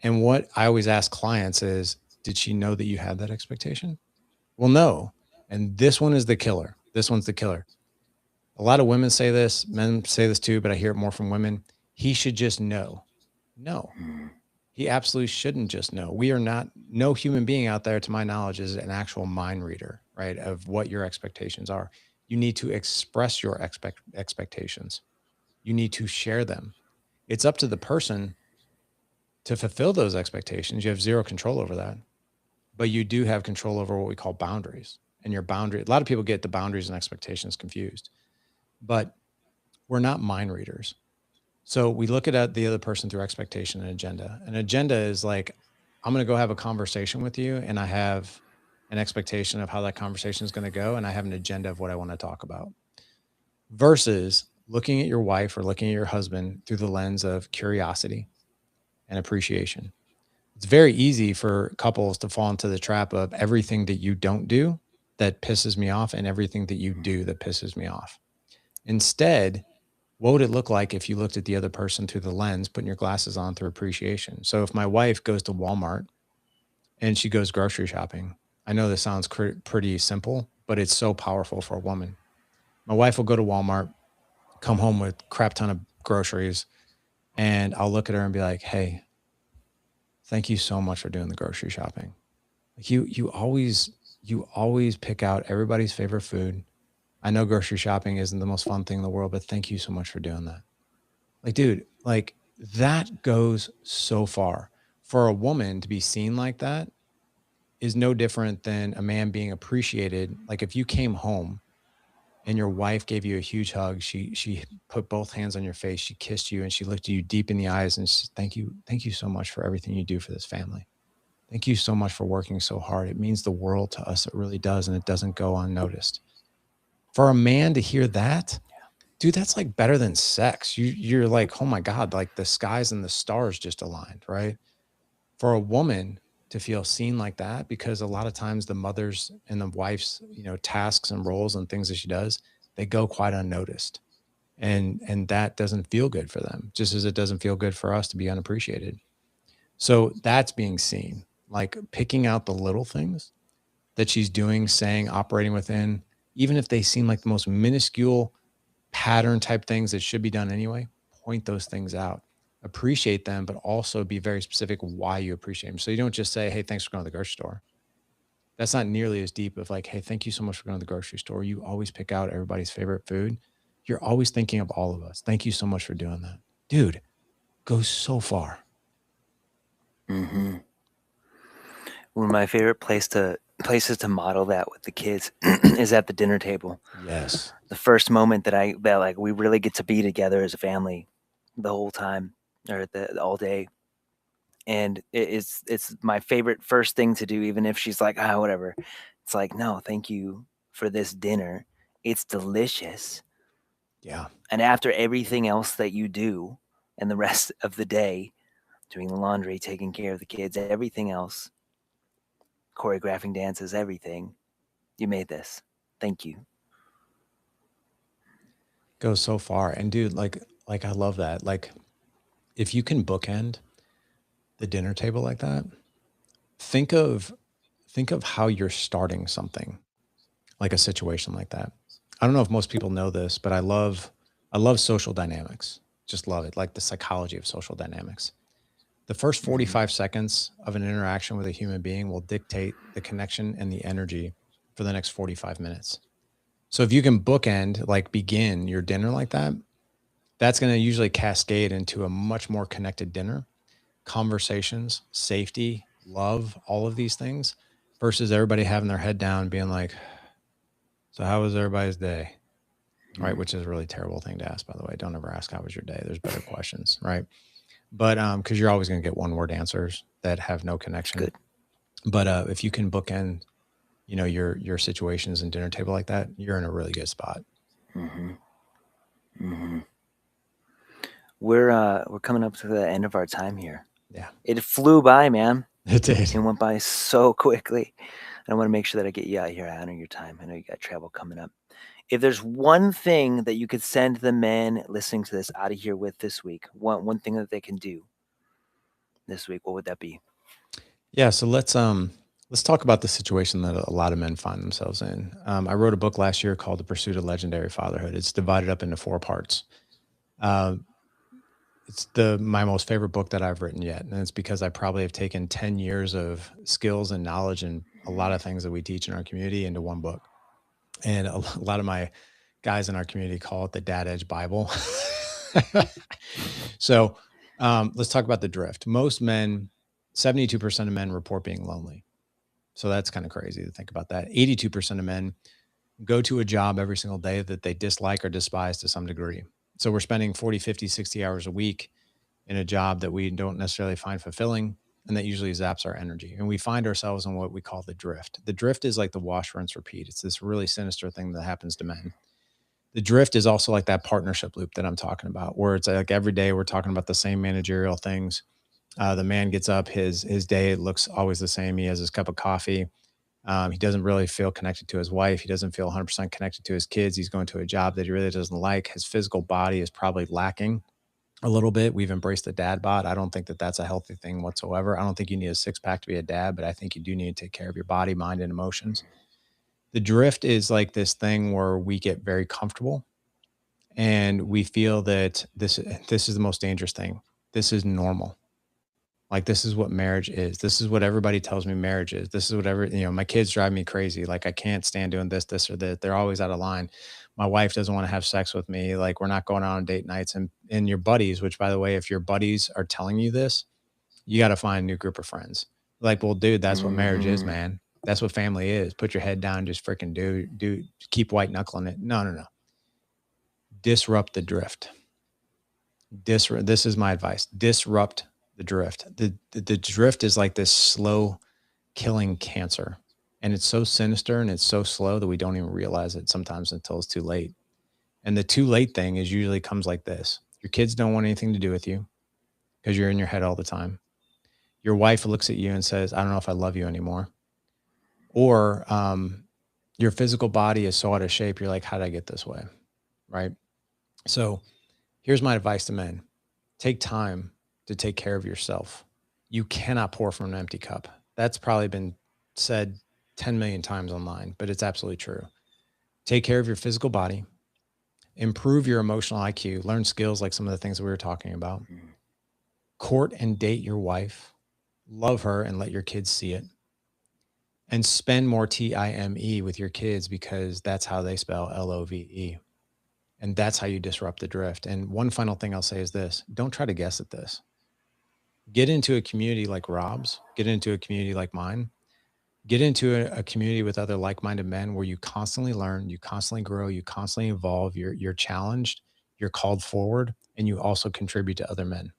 And what I always ask clients is, did she know that you had that expectation? Well, no. And this one is the killer. This one's the killer. A lot of women say this, men say this too, but I hear it more from women. He should just know. No, Mm. he absolutely shouldn't just know. We are not, no human being out there, to my knowledge, is an actual mind reader, right? Of what your expectations are. You need to express your expectations, you need to share them. It's up to the person to fulfill those expectations. You have zero control over that, but you do have control over what we call boundaries. And your boundary, a lot of people get the boundaries and expectations confused, but we're not mind readers. So we look at the other person through expectation and agenda. An agenda is like, I'm going to go have a conversation with you, and I have an expectation of how that conversation is going to go, and I have an agenda of what I want to talk about. Versus looking at your wife or looking at your husband through the lens of curiosity and appreciation. It's very easy for couples to fall into the trap of everything that you don't do that pisses me off and everything that you do that pisses me off. Instead, what would it look like if you looked at the other person through the lens, putting your glasses on through appreciation? So if my wife goes to Walmart and she goes grocery shopping, I know this sounds pretty simple, but it's so powerful for a woman. My wife will go to Walmart, come home with a crap ton of groceries, and I'll look at her and be like, "Hey, thank you so much for doing the grocery shopping. Like you always pick out everybody's favorite food. I know grocery shopping isn't the most fun thing in the world, but thank you so much for doing that." Like, dude, like that goes so far. For a woman to be seen like that is no different than a man being appreciated. Like if you came home and your wife gave you a huge hug, she put both hands on your face, she kissed you, and she looked at you deep in the eyes and said, thank you so much for everything you do for this family. Thank you so much for working so hard. It means the world to us. It really does, and it doesn't go unnoticed. For a man to hear that, dude, that's like better than sex. You're like, oh my God, like the skies and the stars just aligned, right? For a woman to feel seen like that, because a lot of times the mothers and the wife's, tasks and roles and things that she does, they go quite unnoticed. And that doesn't feel good for them, just as it doesn't feel good for us to be unappreciated. So that's being seen, like picking out the little things that she's doing, saying, operating within, even if they seem like the most minuscule pattern type things that should be done anyway, point those things out, appreciate them, but also be very specific why you appreciate them. So you don't just say, "Hey, thanks for going to the grocery store." That's not nearly as deep of like, "Hey, thank you so much for going to the grocery store. You always pick out everybody's favorite food. You're always thinking of all of us. Thank you so much for doing that." Dude, goes so far. Mm-hmm. One of my favorite places to model that with the kids is at the dinner table. Yes. The first moment that like we really get to be together as a family, the whole time or all day, and it's my favorite first thing to do, even if she's like, ah, whatever. It's like, no, thank you for this dinner. It's delicious. Yeah. And after everything else that you do and the rest of the day, doing the laundry, taking care of the kids, everything else, choreographing dances, everything, you made this. Thank you. Goes so far. And dude, like I love that. Like if you can bookend the dinner table like that, think of think of how you're starting something, like a situation like that. I don't know if most people know this, but I love social dynamics. Just love it, like the psychology of social dynamics. The first Mm-hmm. 45 seconds of an interaction with a human being will dictate the connection and the energy for the next 45 minutes. So if you can bookend, like begin your dinner like that, that's going to usually cascade into a much more connected dinner, conversations, safety, love, all of these things, versus everybody having their head down, being like, "So how was everybody's day?" Right? Mm-hmm. Which is a really terrible thing to ask, by the way. Don't ever ask how was your day. There's better questions, right? But because you're always going to get one word answers that have no It's connection. good. But if you can bookend, your situations and dinner table like that, you're in a really good spot. Mm-hmm. Mm-hmm. We're coming up to the end of our time here. Yeah, It flew by, man. it did. It went by so quickly. I want to make sure that I get you out here. I honor your time. I know you got travel coming up. If there's one thing that you could send the men listening to this out of here with this week, one thing that they can do this week, what would that be? Yeah, so let's talk about the situation that a lot of men find themselves in. I wrote a book last year called The Pursuit of Legendary Fatherhood. It's divided up into 4 parts. Uh, it's the my most favorite book that I've written yet, and it's because I probably have taken 10 years of skills and knowledge and a lot of things that we teach in our community into one book. And a lot of my guys in our community call it the Dad Edge Bible. So let's talk about the drift. Most men, 72% of men report being lonely. So that's kind of crazy to think about that. 82% of men go to a job every single day that they dislike or despise to some degree. So we're spending 40, 50, 60 hours a week in a job that we don't necessarily find fulfilling. And that usually zaps our energy. And we find ourselves in what we call the drift. The drift is like the wash, rinse, repeat. It's this really sinister thing that happens to men. The drift is also like that partnership loop that I'm talking about, where it's like every day we're talking about the same managerial things. The man gets up, his day looks always the same. He has his cup of coffee. He doesn't really feel connected to his wife. He doesn't feel 100% connected to his kids. He's going to a job that he really doesn't like. His physical body is probably lacking a little bit. We've embraced the dad bod. I don't think that that's a healthy thing whatsoever. I don't think you need a six pack to be a dad, but I think you do need to take care of your body, mind, and emotions. The drift is like this thing where we get very comfortable and we feel that this is the most dangerous thing. This is normal. Like this is what marriage is. This is what everybody tells me marriage is. This is whatever, my kids drive me crazy. Like I can't stand doing this or that. They're always out of line. My wife doesn't want to have sex with me. Like we're not going out on date nights. And your buddies, which by the way, if your buddies are telling you this, you got to find a new group of friends. Like, well, dude, that's what marriage is, Mm-hmm. man. That's what family is. Put your head down, just freaking do keep white knuckling it. No, no, no. Disrupt the drift. This is my advice. Disrupt the drift. The drift is like this slow killing cancer. And it's so sinister and it's so slow that we don't even realize it sometimes until it's too late. And the too late thing is usually comes like this. Your kids don't want anything to do with you because you're in your head all the time. Your wife looks at you and says, I don't know if I love you anymore. Or your physical body is so out of shape. You're like, how did I get this way? Right. So here's my advice to men: take time to take care of yourself. You cannot pour from an empty cup. That's probably been said 10 million times online, but it's absolutely true. Take care of your physical body, improve your emotional IQ, learn skills like some of the things that we were talking about, court and date your wife, love her and let your kids see it, and spend more time with your kids because that's how they spell love. And that's how you disrupt the drift. And one final thing I'll say is this: don't try to guess at this. Get into a community like Rob's, get into a community like mine, get into a community with other like-minded men where you constantly learn, you constantly grow, you constantly evolve, you're challenged, you're called forward, and you also contribute to other men.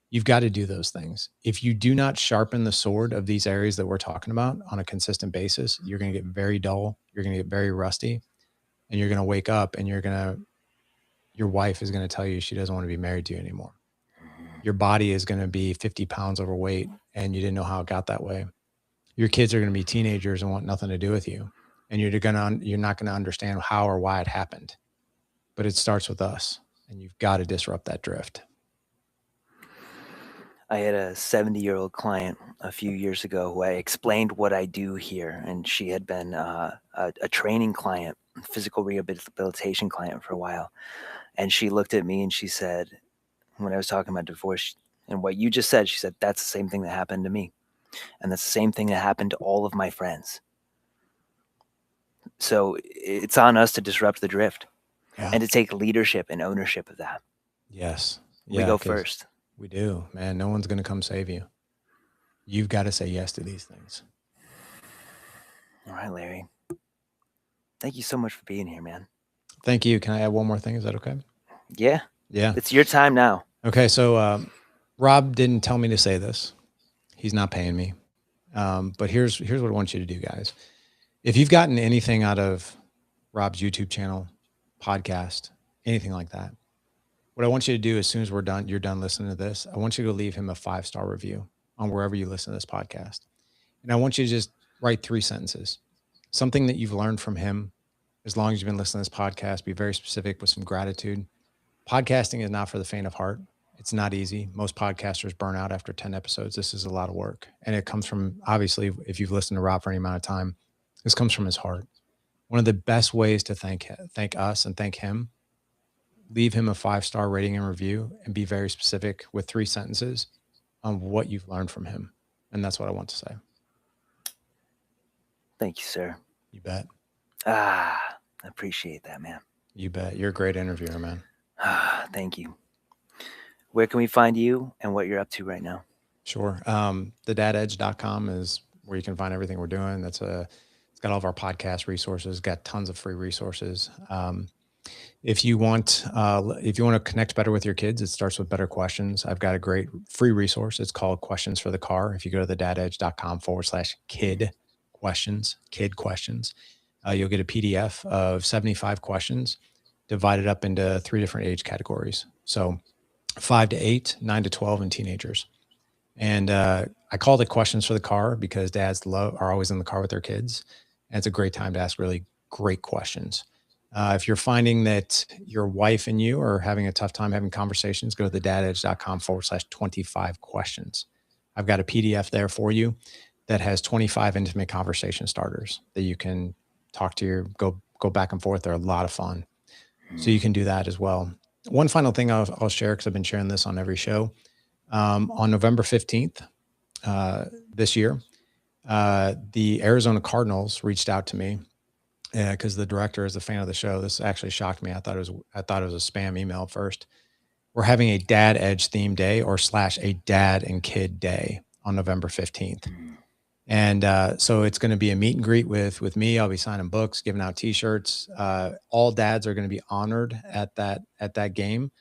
You've got to do those things. If you do not sharpen the sword of these areas that we're talking about on a consistent basis, you're going to get very dull, you're going to get very rusty, and you're going to wake up and your wife is going to tell you she doesn't want to be married to you anymore. Your body is going to be 50 pounds overweight and you didn't know how it got that way. Your kids are going to be teenagers and want nothing to do with you. And you're not going to understand how or why it happened. But it starts with us, and you've got to disrupt that drift. I had a 70-year-old client a few years ago who I explained what I do here, and she had been a training client, physical rehabilitation client for a while. And she looked at me and she said, when I was talking about divorce, and what you just said, she said, that's the same thing that happened to me. And that's the same thing that happened to all of my friends. So it's on us to disrupt the drift Yeah. and to take leadership and ownership of that. Yes. We Yeah. go 'Cause first. we do, man. No one's going to come save you. You've got to say yes to these things. All right, Larry. Thank you so much for being here, man. Thank you. Can I add one more thing? Is that okay? Yeah, Yeah. it's your time now. Okay. So Rob didn't tell me to say this. He's not paying me. But here's what I want you to do, guys. If you've gotten anything out of Rob's YouTube channel, podcast, anything like that. What I want you to do as soon as you're done listening to this, I want you to leave him a 5-star review on wherever you listen to this podcast. And I want you to just write 3 sentences, something that you've learned from him. As long as you've been listening to this podcast, be very specific with some gratitude. Podcasting is not for the faint of heart. It's not easy. Most podcasters burn out after 10 episodes. This is a lot of work. And it comes from, obviously, if you've listened to Rob for any amount of time, this comes from his heart. One of the best ways to thank us and thank him, leave him a 5-star rating and review and be very specific with 3 sentences on what you've learned from him. And that's what I want to say. Thank you, sir. You bet. I appreciate that, man. You bet. You're a great interviewer, man. Thank you. Where can we find you and what you're up to right now? Sure. Thedadedge.com is where you can find everything we're doing. It's got all of our podcast resources, got tons of free resources. If you want to connect better with your kids, it starts with better questions. I've got a great free resource. It's called Questions for the Car. If you go to thedadedge.com/kid questions, you'll get a PDF of 75 questions divided up into 3 different age categories. So 5 to 8, 9 to 12, and teenagers. And I called it Questions for the Car because dads are always in the car with their kids. And it's a great time to ask really great questions. If you're finding that your wife and you are having a tough time having conversations, go to thedadedge.com/25 questions. I've got a PDF there for you that has 25 intimate conversation starters that you can talk to go back and forth. They're a lot of fun. So you can do that as well. One final thing I'll share, because I've been sharing this on every show. On November 15th this year, the Arizona Cardinals reached out to me because the director is a fan of the show. This actually shocked me. I thought it was a spam email at first. We're having a Dad Edge theme day /a dad and kid day on November 15th. And so it's going to be a meet and greet with me. I'll be signing books, giving out T-shirts. All dads are going to be honored at that game.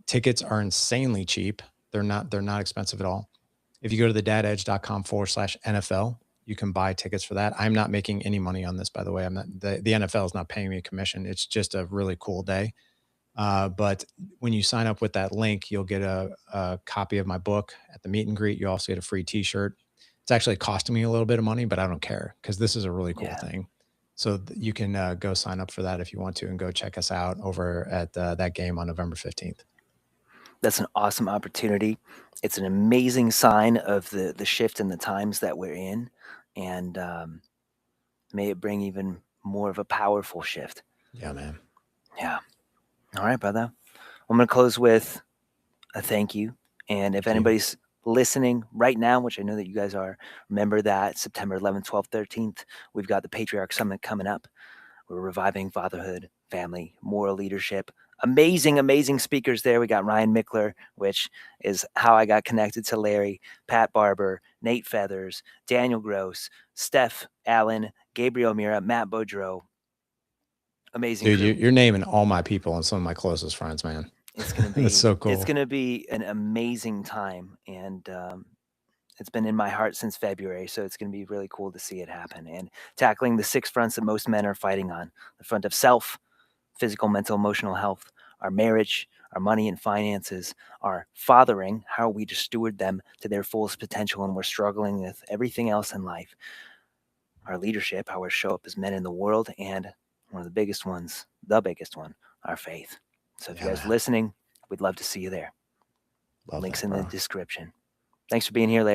Tickets are insanely cheap. They're not expensive at all. If you go to thedadedge.com/NFL, you can buy tickets for that. I'm not making any money on this, by the way. The NFL is not paying me a commission. It's just a really cool day. But when you sign up with that link, you'll get a copy of my book at the meet and greet. You also get a free T-shirt. It's actually costing me a little bit of money, but I don't care because this is a really cool thing. So you can go sign up for that if you want to and go check us out over at that game on November 15th. That's an awesome opportunity. It's an amazing sign of the shift in the times that we're in. And may it bring even more of a powerful shift. Yeah, man. Yeah. All right, brother. I'm going to close with a thank you. And if anybody's listening right now, which I know that you guys are, remember that September 11th, 12th, 13th, we've got the Patriarch Summit coming up. We're reviving fatherhood, family, moral leadership. Amazing speakers there. We got Ryan Mickler, which is how I got connected to Larry, Pat Barber, Nate Feathers, Daniel Gross, Steph Allen, Gabriel Mira, Matt Boudreau. Amazing. Dude, you're naming all my people and some of my closest friends, man. It's going to be That's so cool. It's going to be an amazing time. And it's been in my heart since February, so it's going to be really cool to see it happen. And tackling the 6 fronts that most men are fighting on: the front of self, physical, mental, emotional health, our marriage, our money and finances, our fathering, how we to steward them to their fullest potential, and we're struggling with everything else in life, our leadership, how we show up as men in the world, and one of the biggest ones, our faith. So if you guys are listening, we'd love to see you there. Links in the description. Thanks for being here, Larry.